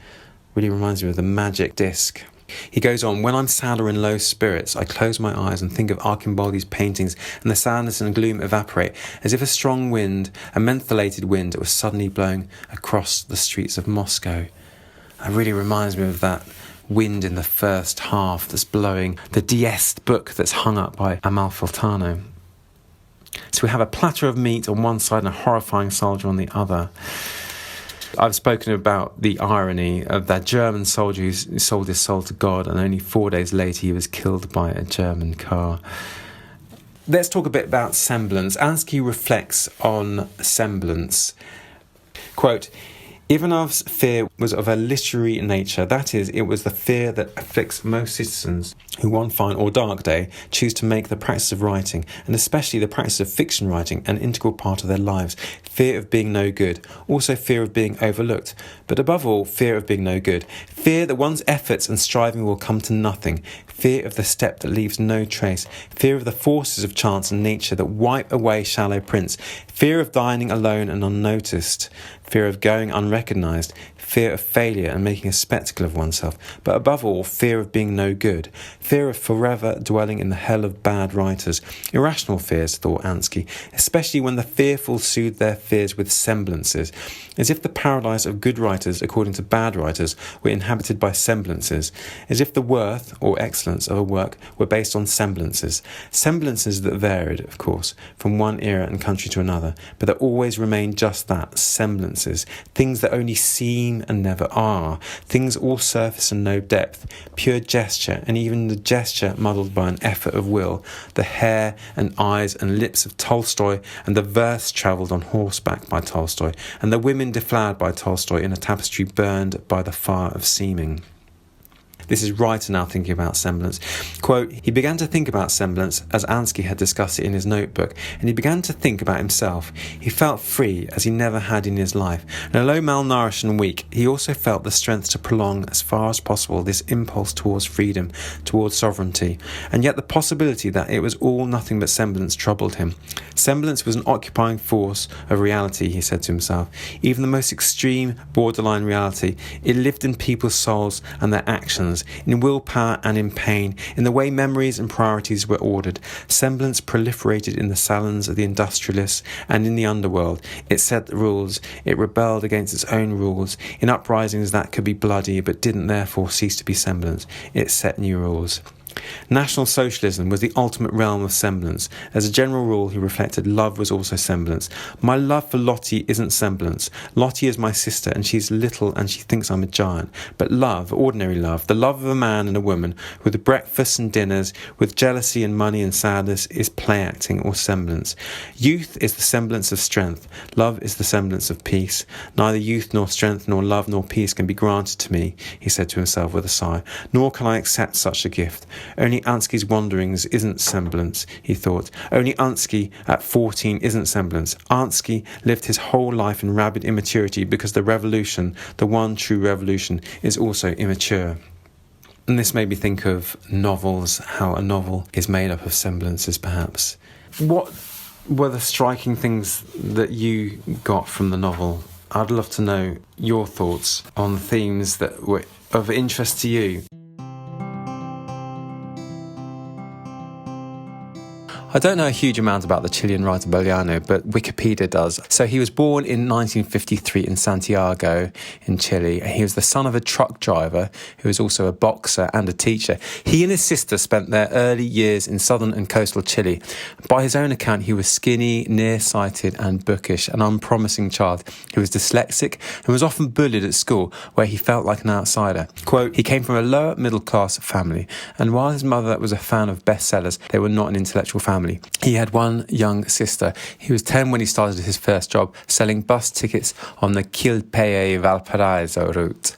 Really reminds me of the magic disc. He goes on, when I'm sad or in low spirits, I close my eyes and think of Archimboldi's paintings, and the sadness and gloom evaporate, as if a strong wind, a mentholated wind, was suddenly blowing across the streets of Moscow. It really reminds me of that wind in the first half that's blowing the Diest book that's hung up by Amalfitano. So we have a platter of meat on one side and a horrifying soldier on the other. I've spoken about the irony of that German soldier who sold his soul to God, and only 4 days later he was killed by a German car. Let's talk a bit about semblance. Ansky reflects on semblance. Quote, Ivanov's fear was of a literary nature. That is, it was the fear that afflicts most citizens who one fine or dark day choose to make the practice of writing, and especially the practice of fiction writing, an integral part of their lives. Fear of being no good. Also fear of being overlooked. But above all, fear of being no good. Fear that one's efforts and striving will come to nothing. Fear of the step that leaves no trace. Fear of the forces of chance and nature that wipe away shallow prints. Fear of dining alone and unnoticed. Fear of going unrecognised. Fear of failure and making a spectacle of oneself. But above all, fear of being no good. Fear of forever dwelling in the hell of bad writers. Irrational fears, thought Ansky, especially when the fearful soothe their fears with semblances, as if the paradise of good writers, according to bad writers, were inhabited by semblances, as if the worth or excellence of a work were based on semblances. Semblances that varied, of course, from one era and country to another, but that always remained just that, semblances, things that only seem and never are, things all surface and no depth, pure gesture, and even the gesture muddled by an effort of will, the hair and eyes and lips of Tolstoy, and the verse travelled on horseback by Tolstoy, and the women deflowered by Tolstoy in a tapestry burned by the fire of seeming. This is Reiter now thinking about semblance. Quote, he began to think about semblance as Ansky had discussed it in his notebook, and he began to think about himself. He felt free as he never had in his life, and although malnourished and weak, he also felt the strength to prolong as far as possible this impulse towards freedom, towards sovereignty, and yet the possibility that it was all nothing but semblance troubled him. Semblance was an occupying force of reality, he said to himself. Even the most extreme, borderline reality. It lived in people's souls and their actions, in willpower and in pain, in the way memories and priorities were ordered. Semblance proliferated in the salons of the industrialists and in the underworld. It set the rules. It rebelled against its own rules. In uprisings that could be bloody but didn't therefore cease to be semblance. It set new rules. National Socialism was the ultimate realm of semblance. As a general rule, he reflected, love was also semblance. My love for Lottie isn't semblance. Lottie is my sister, and she's little and she thinks I'm a giant. But love, ordinary love, the love of a man and a woman, with breakfasts and dinners, with jealousy and money and sadness, is play acting or semblance. Youth is the semblance of strength. Love is the semblance of peace. Neither youth nor strength nor love nor peace can be granted to me, he said to himself with a sigh, nor can I accept such a gift. Only Ansky's wanderings isn't semblance, he thought. Only Ansky at 14 isn't semblance. Ansky lived his whole life in rabid immaturity because the revolution, the one true revolution, is also immature. And this made me think of novels, how a novel is made up of semblances, perhaps. What were the striking things that you got from the novel? I'd love to know your thoughts on themes that were of interest to you. I don't know a huge amount about the Chilean writer Boliano, but Wikipedia does. So he was born in 1953 in Santiago in Chile. He was the son of a truck driver who was also a boxer and a teacher. He and his sister spent their early years in southern and coastal Chile. By his own account, he was skinny, nearsighted and bookish, an unpromising child. He was dyslexic and was often bullied at school, where he felt like an outsider. Quote, he came from a lower middle-class family, and while his mother was a fan of bestsellers, they were not an intellectual family. He had one young sister. He was 10 when he started his first job, selling bus tickets on the Quilpue-Valparaiso route.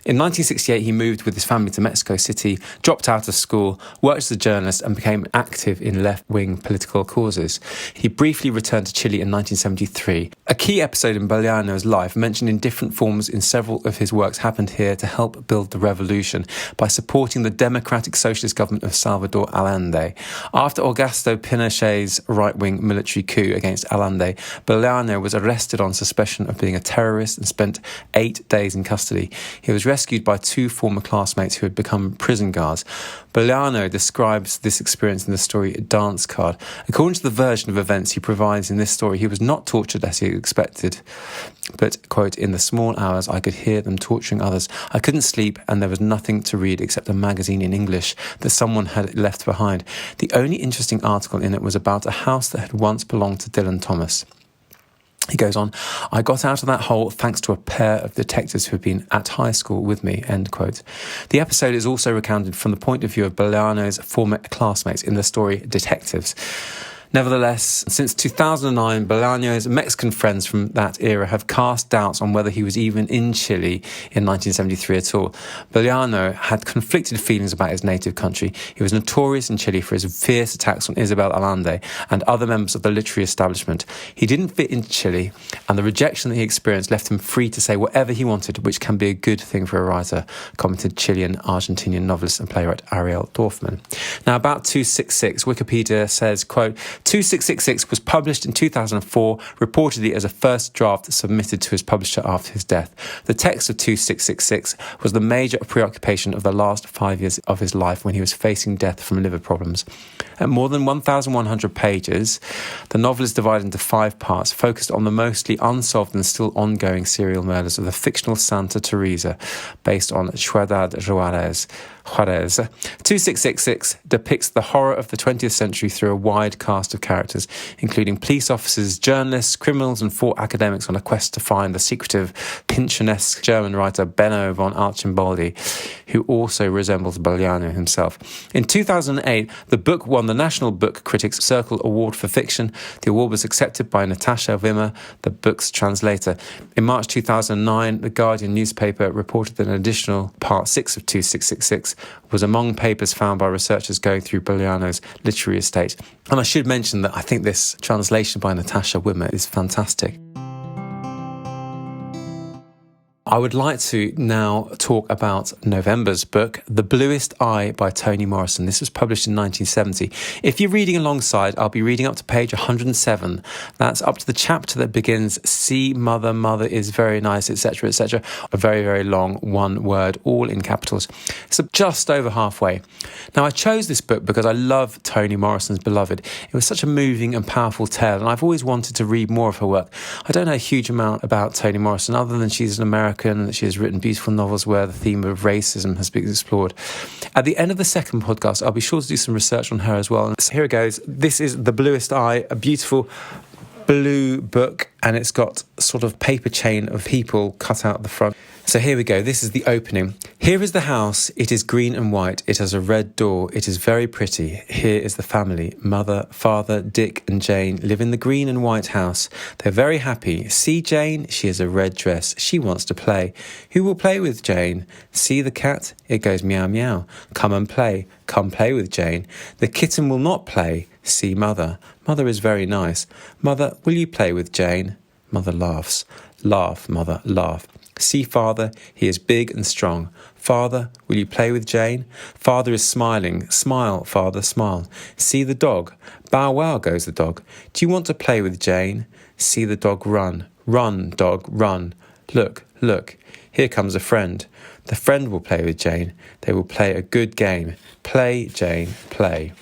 In 1968, he moved with his family to Mexico City, dropped out of school, worked as a journalist and became active in left-wing political causes. He briefly returned to Chile in 1973. A key episode in Boliano's life, mentioned in different forms in several of his works, happened here to help build the revolution by supporting the democratic socialist government of Salvador Allende. After Augusto Pinochet's right-wing military coup against Allende, Boliano was arrested on suspicion of being a terrorist and spent 8 days in custody. He was rescued by 2 former classmates who had become prison guards. Boliano describes this experience in the story Dance Card. According to the version of events he provides in this story, he was not tortured as he expected. But, quote, in the small hours I could hear them torturing others. I couldn't sleep and there was nothing to read except a magazine in English that someone had left behind. The only interesting article in it was about a house that had once belonged to Dylan Thomas. He goes on, I got out of that hole thanks to a pair of detectives who had been at high school with me, end quote. The episode is also recounted from the point of view of Boliano's former classmates in the story Detectives. Nevertheless, since 2009, Boliano's Mexican friends from that era have cast doubts on whether he was even in Chile in 1973 at all. Boliano had conflicted feelings about his native country. He was notorious in Chile for his fierce attacks on Isabel Allende and other members of the literary establishment. He didn't fit in Chile, and the rejection that he experienced left him free to say whatever he wanted, which can be a good thing for a writer, commented Chilean-Argentinian novelist and playwright Ariel Dorfman. Now, about 266, Wikipedia says, quote, 2666 was published in 2004, reportedly as a first draft submitted to his publisher after his death. The text of 2666 was the major preoccupation of the last 5 years of his life when he was facing death from liver problems. At more than 1,100 pages, the novel is divided into 5 parts, focused on the mostly unsolved and still ongoing serial murders of the fictional Santa Teresa, based on Ciudad Juarez. 2666 depicts the horror of the 20th century through a wide cast of characters, including police officers, journalists, criminals and 4 academics on a quest to find the secretive, Pynchonesque German writer Benno von Archimboldi, who also resembles Boliano himself. In 2008, the book won the National Book Critics Circle Award for Fiction. The award was accepted by Natasha Wimmer, the book's translator. In March 2009, The Guardian newspaper reported that an additional Part 6 of 2666 was among papers found by researchers going through Boliano's literary estate. And I should mention that I think this translation by Natasha Wimmer is fantastic. I would like to now talk about November's book, The Bluest Eye by Toni Morrison. This was published in 1970. If you're reading alongside, I'll be reading up to page 107. That's up to the chapter that begins, "See Mother, Mother is very nice," etc., etc. A very, very long one word, all in capitals. So just over halfway. Now, I chose this book because I love Toni Morrison's Beloved. It was such a moving and powerful tale, and I've always wanted to read more of her work. I don't know a huge amount about Toni Morrison, other than she's an American and that she has written beautiful novels where the theme of racism has been explored. At the end of the second podcast, I'll be sure to do some research on her as well. So here it goes. This is The Bluest Eye, a beautiful blue book, and it's got sort of paper chain of people cut out the front. So here we go. This is the opening. "Here is the house. It is green and white. It has a red door. It is very pretty. Here is the family. Mother, father, Dick and Jane live in the green and white house. They're very happy. See Jane? She has a red dress. She wants to play. Who will play with Jane? See the cat? It goes meow meow. Come and play. Come play with Jane. The kitten will not play. See Mother. Mother is very nice. Mother, will you play with Jane? Mother laughs. Laugh, Mother, laugh. See Father, he is big and strong. Father, will you play with Jane? Father is smiling. Smile, Father, smile. See the dog. Bow wow goes the dog. Do you want to play with Jane? See the dog run. Run, dog, run. Look, look. Here comes a friend. The friend will play with Jane. They will play a good game. Play, Jane, play.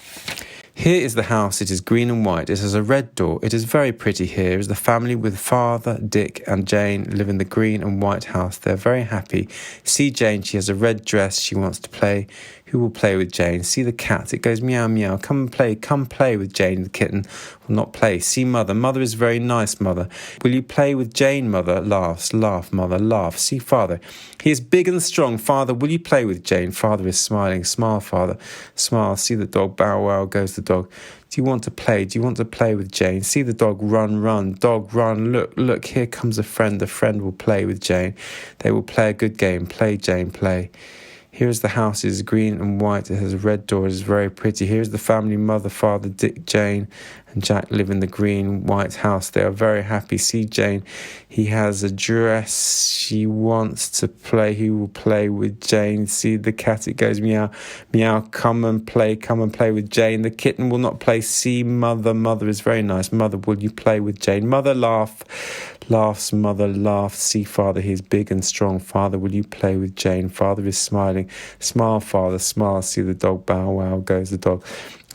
Here is the house. It is green and white. It has a red door. It is very pretty. Here is the family with Father, Dick and Jane live in the green and white house. They're very happy. See Jane. She has a red dress. She wants to play. Who will play with Jane? See the cat. It goes meow meow. Come and play. Come play with Jane. The kitten will not play. See Mother. Mother is very nice, Mother. Will you play with Jane? Mother laughs. Laugh, Mother, laugh. See Father. He is big and strong. Father, will you play with Jane? Father is smiling. Smile, Father. Smile. See the dog. Bow wow goes the dog. Do you want to play? Do you want to play with Jane? See the dog run, run. Dog run. Look, look. Here comes a friend. The friend will play with Jane. They will play a good game. Play, Jane, play. Here is the house. It is green and white. It has a red door. It is very pretty. Here is the family. Mother, Father, Dick, Jane and Jack live in the green white house. They are very happy. See Jane. He has a dress. She wants to play. He will play with Jane. See the cat. It goes meow, meow. Come and play. Come and play with Jane. The kitten will not play. See Mother. Mother is very nice. Mother, will you play with Jane? Mother laugh. Laughs, Mother laughs. See Father, he is big and strong. Father, will you play with Jane? Father is smiling. Smile, Father, smile. See the dog. Bow wow goes the dog.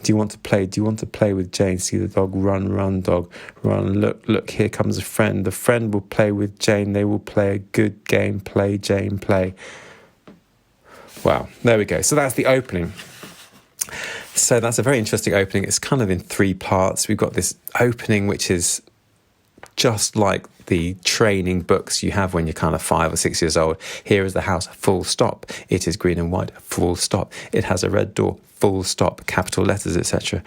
Do you want to play? Do you want to play with Jane? See the dog run, run, dog, run. Look, look, here comes a friend. The friend will play with Jane. They will play a good game. Play, Jane, play. Wow, there we go. So that's the opening. So that's a very interesting opening. It's kind of in three parts. We've got this opening, which is just like the training books you have when you're kind of 5 or 6 years old. Here is the house, full stop. It is green and white, full stop. It has a red door, full stop, capital letters, etc.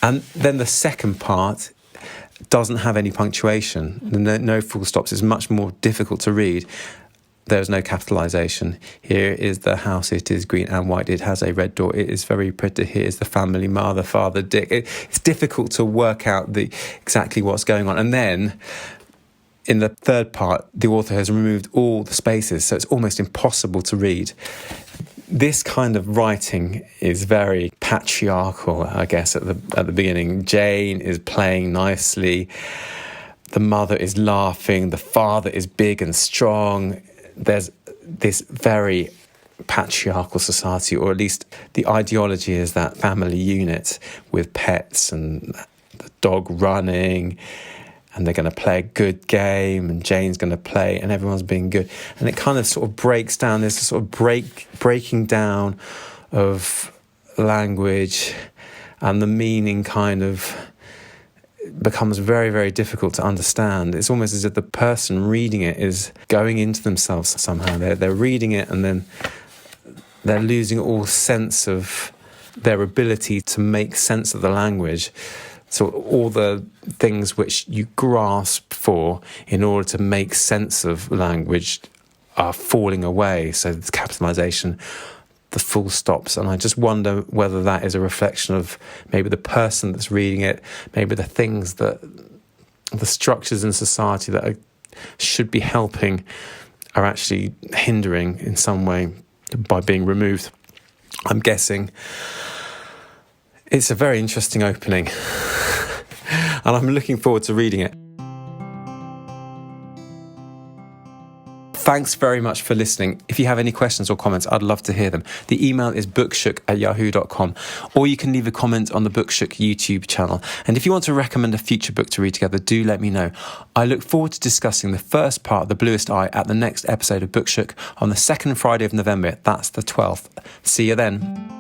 And then the second part doesn't have any punctuation, no full stops. It's much more difficult to read. There's no capitalisation. Here is the house. It is green and white. It has a red door. It is very pretty. Here is the family. Mother, Father, Dick. It's difficult to work out exactly what's going on. And then in the third part, the author has removed all the spaces, so it's almost impossible to read. This kind of writing is very patriarchal, I guess, at the beginning. Jane is playing nicely. The mother is laughing. The father is big and strong. There's this very patriarchal society, or at least the ideology is that family unit with pets and the dog running, and they're going to play a good game, and Jane's going to play, and everyone's being good. And it kind of sort of breaks down. There's a sort of breaking down of language, and the meaning kind of becomes very, very difficult to understand. It's almost as if the person reading it is going into themselves somehow. They're reading it, and then they're losing all sense of their ability to make sense of the language. So all the things which you grasp for in order to make sense of language are falling away. So the capitalisation, the full stops. And I just wonder whether that is a reflection of maybe the person that's reading it, maybe the things that, the structures in society that should be helping are actually hindering in some way by being removed. I'm guessing. It's a very interesting opening and I'm looking forward to reading it. Thanks very much for listening. If you have any questions or comments, I'd love to hear them. The email is bookshook@yahoo.com, or you can leave a comment on the BookShook YouTube channel. And if you want to recommend a future book to read together, do let me know. I look forward to discussing the first part of The Bluest Eye at the next episode of BookShook on the second Friday of November. That's the 12th. See you then.